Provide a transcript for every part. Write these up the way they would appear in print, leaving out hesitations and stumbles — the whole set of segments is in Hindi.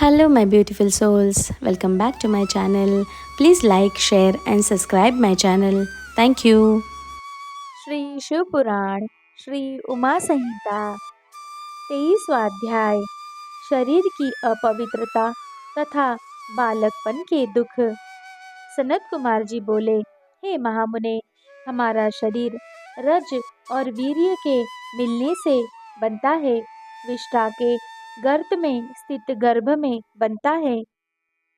Hello, my beautiful souls. Welcome back to my channel. Please like, share, and subscribe my channel. Thank you. Shri Shiv पुराण श्री उमा संहिता 23वां अध्याय शरीर की अपवित्रता तथा बालकपन के दुख। सनत कुमार जी बोले, हे महामुने, हमारा शरीर रज और वीर्य के मिलने से बनता है। विष्ठा के गर्त में स्थित गर्भ में बनता है।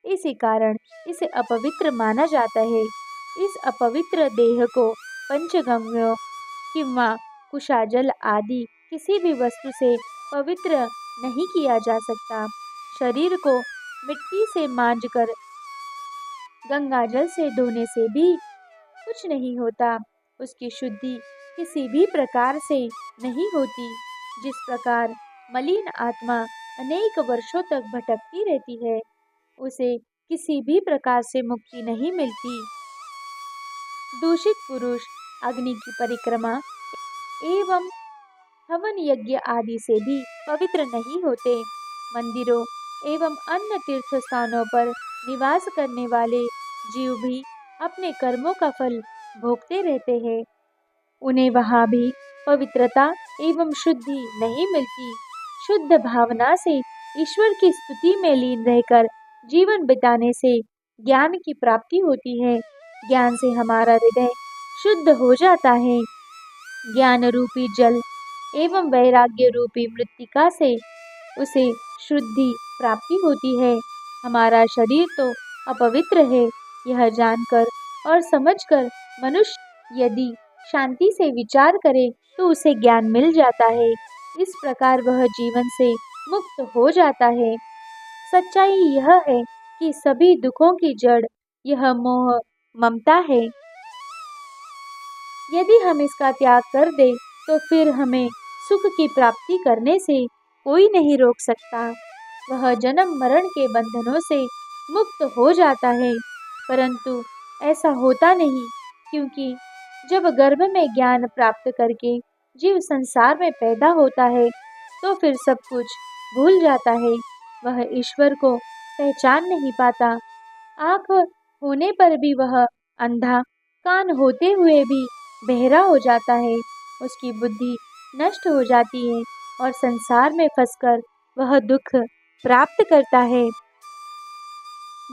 इसी कारण इसे अपवित्र माना जाता है। इस अपवित्र देह को पंचगव्यों किंवा कुशाजल आदि किसी भी वस्तु से पवित्र नहीं किया जा सकता। शरीर को मिट्टी से मांजकर गंगाजल से धोने से भी कुछ नहीं होता। उसकी शुद्धि किसी भी प्रकार से नहीं होती। जिस प्रकार मलिन आत्मा अनेक वर्षों तक भटकती रहती है, उसे किसी भी प्रकार से मुक्ति नहीं मिलती। दूषित पुरुष अग्नि की परिक्रमा एवं हवन यज्ञ आदि से भी पवित्र नहीं होते। मंदिरों एवं अन्य तीर्थ स्थानों पर निवास करने वाले जीव भी अपने कर्मों का फल भोगते रहते हैं। उन्हें वहां भी पवित्रता एवं शुद्धि नहीं मिलती। शुद्ध भावना से ईश्वर की स्तुति में लीन रहकर जीवन बिताने से ज्ञान की प्राप्ति होती है। ज्ञान से हमारा हृदय शुद्ध हो जाता है। ज्ञान रूपी जल एवं वैराग्य रूपी मृत्तिका से उसे शुद्धि प्राप्ति होती है। हमारा शरीर तो अपवित्र है, यह जानकर और समझकर मनुष्य यदि शांति से विचार करे तो उसे ज्ञान मिल जाता है। इस प्रकार वह जीवन से मुक्त हो जाता है। सच्चाई यह है कि सभी दुखों की जड़ यह मोह ममता है। यदि हम इसका त्याग कर दे तो फिर हमें सुख की प्राप्ति करने से कोई नहीं रोक सकता। वह जन्म मरण के बंधनों से मुक्त हो जाता है। परंतु ऐसा होता नहीं, क्योंकि जब गर्भ में ज्ञान प्राप्त करके जीव संसार में पैदा होता है तो फिर सब कुछ भूल जाता है। वह ईश्वर को पहचान नहीं पाता। आँख होने पर भी वह अंधा, कान होते हुए भी बहरा हो जाता है। उसकी बुद्धि नष्ट हो जाती है और संसार में फंसकर वह दुख प्राप्त करता है।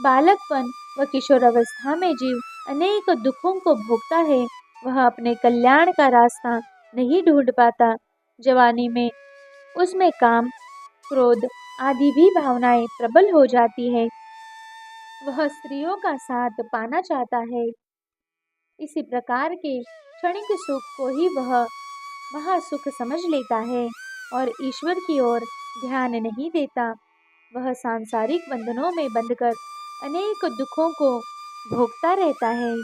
बालकपन व किशोरावस्था में जीव अनेक दुखों को भोगता है। वह अपने कल्याण का रास्ता नहीं ढूंढ पाता। जवानी में उसमें काम, क्रोध आदि भी भावनाएं प्रबल हो जाती है। वह स्त्रियों का साथ पाना चाहता है। इसी प्रकार के क्षणिक सुख को ही वह महासुख समझ लेता है और ईश्वर की ओर ध्यान नहीं देता। वह सांसारिक बंधनों में बंधकर अनेक दुखों को भोगता रहता है।